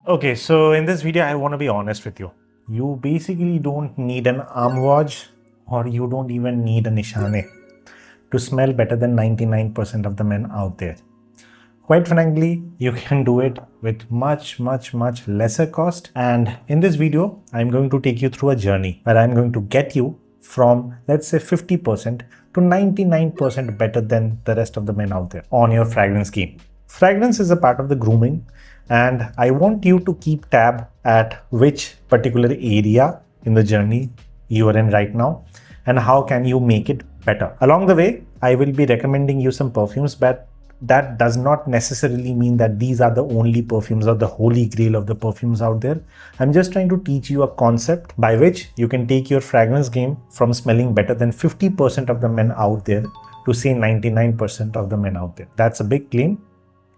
Okay, so in this video, I want to be honest with you. You basically don't need an arm watch or you don't even need a nishane to smell better than 99% of the men out there. Quite frankly, you can do it with much lesser cost. And in this video, I'm going to take you through a journey where I'm going to get you from, let's say, 50% to 99% better than the rest of the men out there on your fragrance game. Fragrance is a part of the grooming, and I want you to keep tab at which particular area in the journey you are in right now and how can you make it better. Along the way, I will be recommending you some perfumes, but that does not necessarily mean that these are the only perfumes or the holy grail of the perfumes out there. I'm just trying to teach you a concept by which you can take your fragrance game from smelling better than 50% of the men out there to say 99% of the men out there. That's a big claim.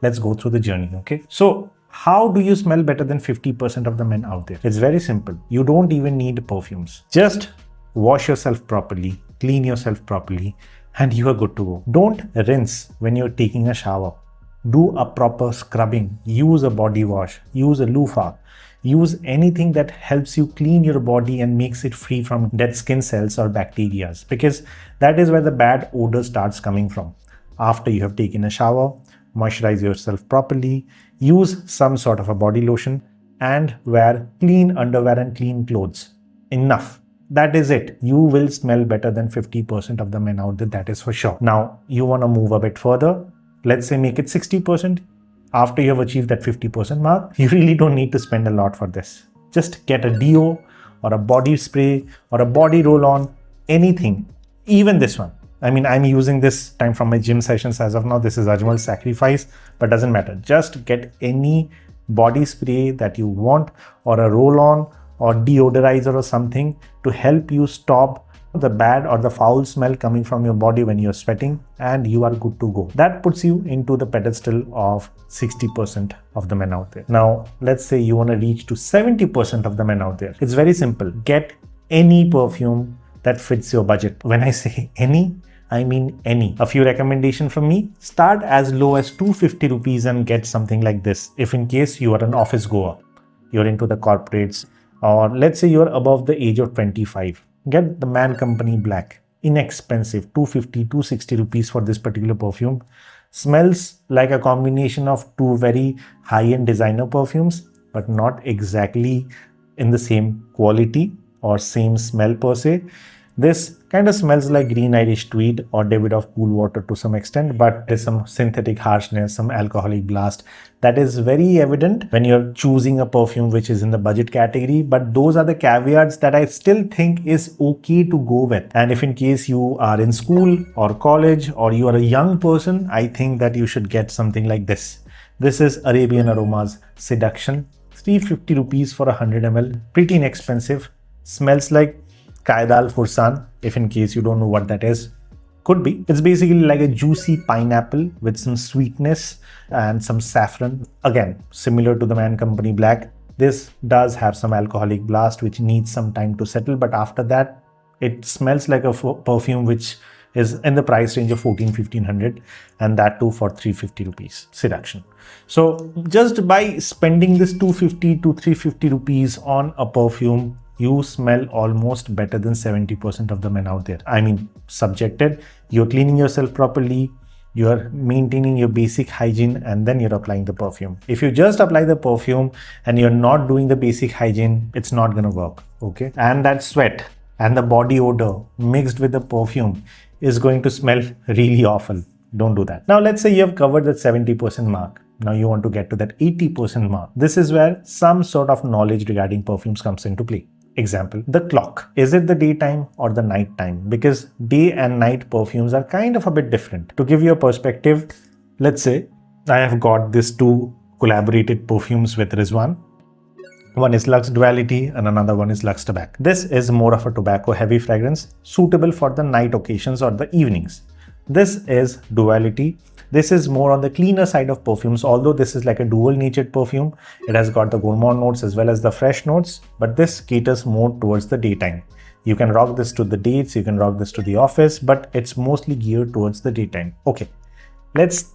Let's go through the journey, okay? So how do you smell better than 50% of the men out there? It's very simple. You don't even need perfumes. Just wash yourself properly, clean yourself properly, and you are good to go. Don't rinse when you're taking a shower. Do a proper scrubbing. Use a body wash. Use a loofah. Use anything that helps you clean your body and makes it free from dead skin cells or bacteria, because that is where the bad odor starts coming from. After you have taken a shower, moisturize yourself properly, use some sort of a body lotion, and wear clean underwear and clean clothes. Enough. That is it. You will smell better than 50% of the men out there, that is for sure. Now, you want to move a bit further. Let's say make it 60%. After you have achieved that 50% mark, you really don't need to spend a lot for this. Just get a deo or a body spray or a body roll-on, anything, even this one. I mean, I'm using this time from my gym sessions as of now. This is Ajmal's sacrifice, but doesn't matter. Just get any body spray that you want or a roll-on or deodorizer or something to help you stop the bad or the foul smell coming from your body when you're sweating, and you are good to go. That puts you into the pedestal of 60% of the men out there. Now, let's say you want to reach to 70% of the men out there. It's very simple. Get any perfume that fits your budget. When I say any, I mean any. A few recommendations from me: start as low as 250 rupees and get something like this. If in case you are an office goer, you're into the corporates, or let's say you're above the age of 25, get the Man Company Black. Inexpensive, 250, 260 rupees for this particular perfume. Smells like a combination of two very high-end designer perfumes, but not exactly in the same quality or same smell per se. This kind of smells like Green Irish Tweed or David of Cool Water to some extent, but there's some synthetic harshness, some alcoholic blast that is very evident when you're choosing a perfume which is in the budget category. But those are the caveats that I still think is okay to go with. And if in case you are in school or college or you are a young person, I think that you should get something like this. This is Arabian Aromas Seduction, 350 rupees for 100 ml. Pretty inexpensive. Smells like Kaidal Fursan, if in case you don't know what that is. Could be. It's basically like a juicy pineapple with some sweetness and some saffron. Again, similar to the Man Company Black. This does have some alcoholic blast which needs some time to settle, but after that, it smells like a perfume which is in the price range of 1400-1500, and that too for 350 rupees. Seduction. So just by spending this 250 to 350 rupees on a perfume, you smell almost better than 70% of the men out there. I mean, subjected. You're cleaning yourself properly, you're maintaining your basic hygiene, and then you're applying the perfume. If you just apply the perfume and you're not doing the basic hygiene, it's not gonna work, okay? And that sweat and the body odor mixed with the perfume is going to smell really awful. Don't do that. Now, let's say you have covered that 70% mark. Now you want to get to that 80% mark. This is where some sort of knowledge regarding perfumes comes into play. Example, the clock. Is it the daytime or the night time? Because day and night perfumes are kind of a bit different. To give you a perspective, let's say I have got these two collaborated perfumes with Rizwan. One is Lux Duality and another one is Lux Tobacco. This is more of a tobacco heavy fragrance suitable for the night occasions or the evenings. This is Duality. This is more on the cleaner side of perfumes, although this is like a dual natured perfume. It has got the gourmand notes as well as the fresh notes, but this caters more towards the daytime. You can rock this to the dates, you can rock this to the office, but it's mostly geared towards the daytime. Okay, let's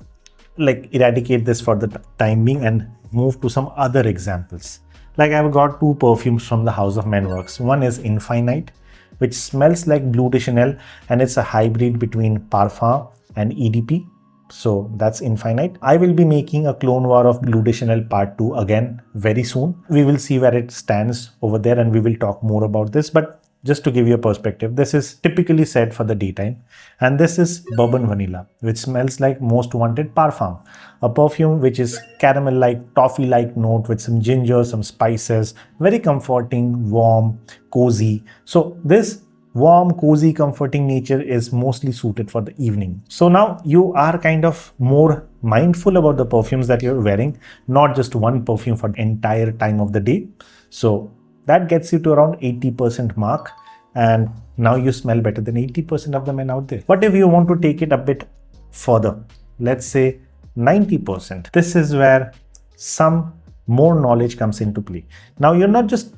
like eradicate this for the time being and move to some other examples. Like I've got two perfumes from the House of Menworks. One is Infinite, which smells like Blue de Chanel, and it's a hybrid between Parfum and EDP. So that's Infinite. I will be making a clone war of Blue de Chanel part 2 again very soon. We will see where it stands over there and we will talk more about this. But just to give you a perspective, this is typically said for the daytime. And this is Bourbon Vanilla, which smells like Most Wanted Parfum. A perfume which is caramel-like, toffee-like note with some ginger, some spices, very comforting, warm, cozy. So this warm, cozy, comforting nature is mostly suited for the evening. So now you are kind of more mindful about the perfumes that you're wearing, not just one perfume for the entire time of the day. So that gets you to around 80% mark, and now you smell better than 80% of the men out there. What if you want to take it a bit further? Let's say 90%. This is where some more knowledge comes into play. Now you're not just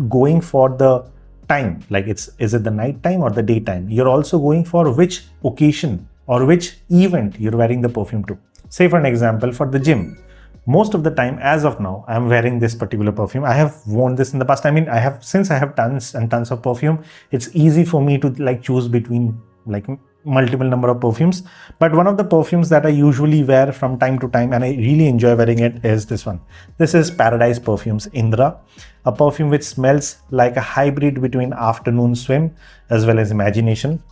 going for the time, like is it the night time or the daytime? You're also going for which occasion or which event you're wearing the perfume to. Say for an example, for the gym, most of the time, as of now, I'm wearing this particular perfume. I have worn this in the past. I mean, since I have tons and tons of perfume, it's easy for me to like choose between like multiple number of perfumes. But one of the perfumes that I usually wear from time to time, and I really enjoy wearing it, is this one. This is Paradise Perfumes Indra, a perfume which smells like a hybrid between Afternoon Swim as well as Imagination.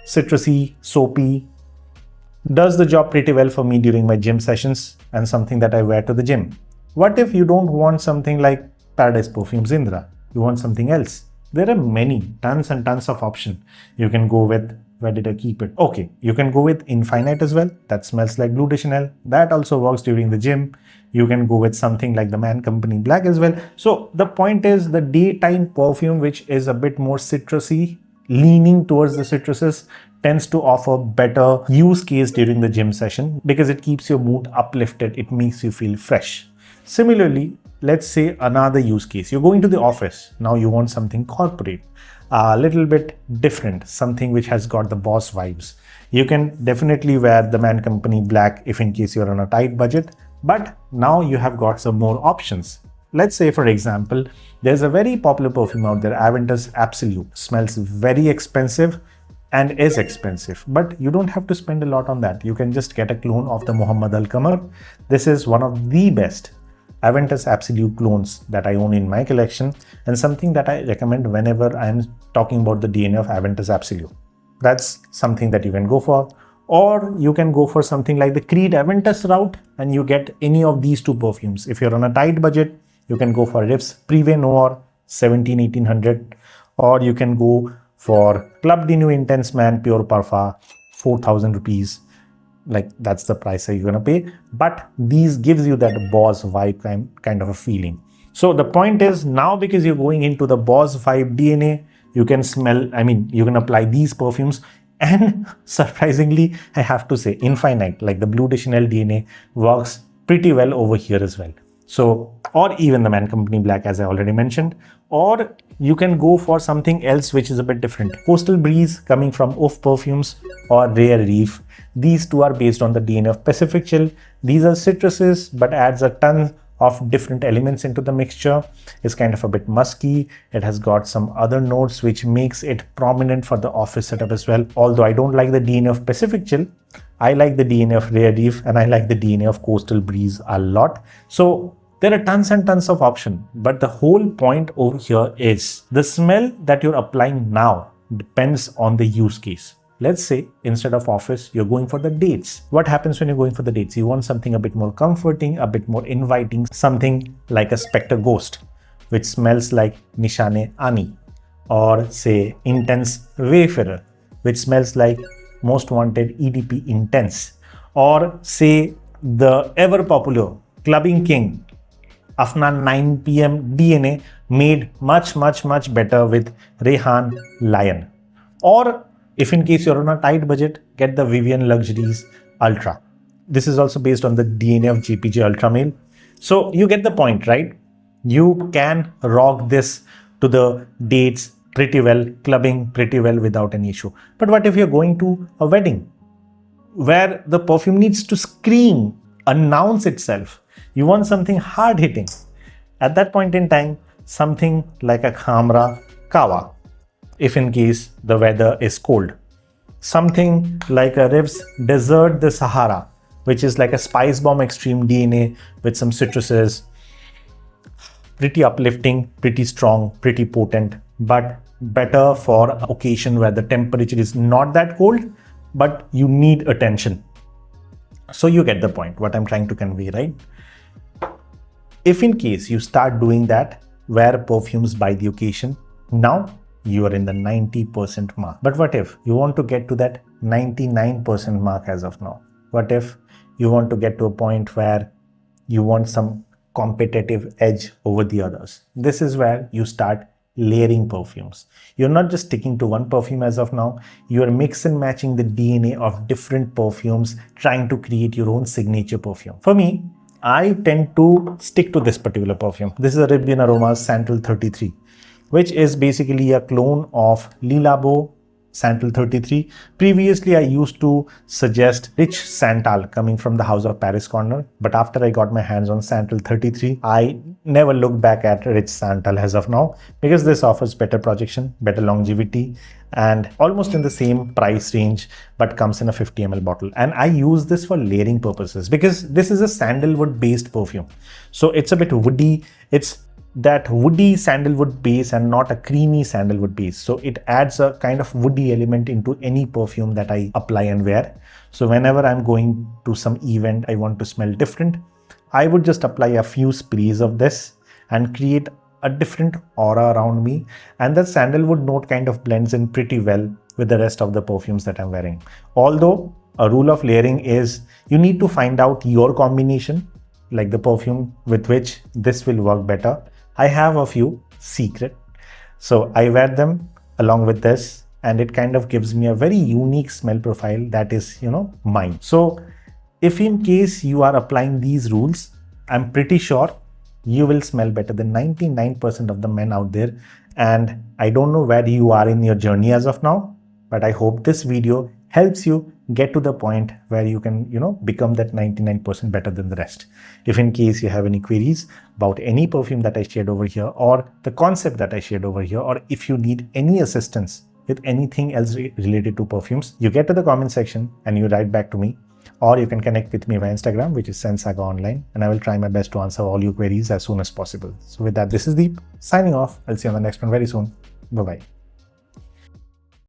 Citrusy, soapy, does the job pretty well for me during my gym sessions and something that I wear to the gym. What if you don't want something like Paradise Perfumes Indra? You want something else? There are many, tons and tons of options. You can go with, where did I keep it? Okay, you can go with Infinite as well. That smells like Blue de Chanel. That also works during the gym. You can go with something like the Man Company Black as well. So the point is, the daytime perfume, which is a bit more citrusy, leaning towards the citruses, tends to offer better use case during the gym session because it keeps your mood uplifted. It makes you feel fresh. Similarly, let's say another use case. You're going to the office. Now you want something corporate, a little bit different, something which has got the boss vibes. You can definitely wear the Man Company Black if in case you're on a tight budget, but now you have got some more options. Let's say, for example, there's a very popular perfume out there, Aventus Absolute. Smells very expensive and is expensive, but you don't have to spend a lot on that. You can just get a clone of the Muhammad Al Qamar. This is one of the best Aventus Absolute clones that I own in my collection, and something that I recommend whenever I'm talking about the DNA of Aventus Absolute. That's something that you can go for. Or you can go for something like the Creed Aventus route and you get any of these two perfumes. If you're on a tight budget, you can go for Riff's Privé Noir 17-1800, or you can go for Club de Nuit Intense Man Pure Parfum 4,000 rupees. Like that's the price that you're gonna pay. But these gives you that boss vibe kind of a feeling. So the point is, now because you're going into the boss vibe DNA, you can smell, I mean, you can apply these perfumes. And surprisingly, I have to say, Infinite, like the Blue de Chanel DNA, works pretty well over here as well. So, or even the Man Company Black, as I already mentioned, or you can go for something else which is a bit different. Coastal Breeze coming from Oof Perfumes or Rare Reef. These two are based on the DNA of Pacific Chill. These are citruses, but adds a ton of different elements into the mixture. It's kind of a bit musky. It has got some other notes which makes it prominent for the office setup as well. Although I don't like the DNA of Pacific Chill, I like the DNA of Rare Reef and I like the DNA of Coastal Breeze a lot. So there are tons and tons of options, but the whole point over here is the smell that you're applying now depends on the use case. Let's say instead of office, you're going for the dates. What happens when you're going for the dates? You want something a bit more comforting, a bit more inviting, something like a Spectre Ghost, which smells like Nishane Ani, or say Intense Wayfarer, which smells like Most Wanted EDP Intense, or say the ever popular Clubbing King, Afnan 9 PM DNA, made much better with Rehan Lion. Or if in case you're on a tight budget, get the Vivian Luxuries Ultra. This is also based on the DNA of JPG Ultra Male. So you get the point, right? You can rock this to the dates pretty well, clubbing pretty well without any issue. But what if you're going to a wedding? where the perfume needs to scream, announce itself. You want something hard hitting. At that point in time, something like a Khamra Kawa, if in case the weather is cold. Something like a Riv's Desert the Sahara, which is like a spice bomb extreme DNA with some citruses. Pretty uplifting, pretty strong, pretty potent, but better for an occasion where the temperature is not that cold, but you need attention. So you get the point, what I'm trying to convey, right? If in case you start doing that, wear perfumes by the occasion, now you are in the 90% mark. But what if you want to get to that 99% mark as of now? What if you want to get to a point where you want some competitive edge over the others? This is where you start layering perfumes. You're not just sticking to one perfume as of now, you're mix and matching the DNA of different perfumes, trying to create your own signature perfume. For me, I tend to stick to this particular perfume. This is a Arabian Aromas Santal 33, which is basically a clone of Le Labo Santal 33. Previously, I used to suggest Rich Santal coming from the House of Paris Corner, but after I got my hands on Santal 33, I never looked back at Rich Santal as of now, because this offers better projection, better longevity, and almost in the same price range, but comes in a 50 ml bottle. And I use this for layering purposes because this is a sandalwood based perfume. So it's a bit woody. It's that woody sandalwood base and not a creamy sandalwood base. So it adds a kind of woody element into any perfume that I apply and wear. So whenever I'm going to some event, I want to smell different, I would just apply a few sprays of this and create a different aura around me. And the sandalwood note kind of blends in pretty well with the rest of the perfumes that I'm wearing. Although a rule of layering is you need to find out your combination, like the perfume with which this will work better. I have a few secret. So I wear them along with this, and it kind of gives me a very unique smell profile that is, mine. So if in case you are applying these rules, I'm pretty sure you will smell better than 99% of the men out there. And I don't know where you are in your journey as of now, but I hope this video helps you get to the point where you can, become that 99% better than the rest. If in case you have any queries about any perfume that I shared over here, or the concept that I shared over here, or if you need any assistance with anything else related to perfumes, you get to the comment section and you write back to me, or you can connect with me via Instagram, which is Saga Online, and I will try my best to answer all your queries as soon as possible. So with that, this is Deep signing off. I'll see you on the next one very soon. Bye-bye.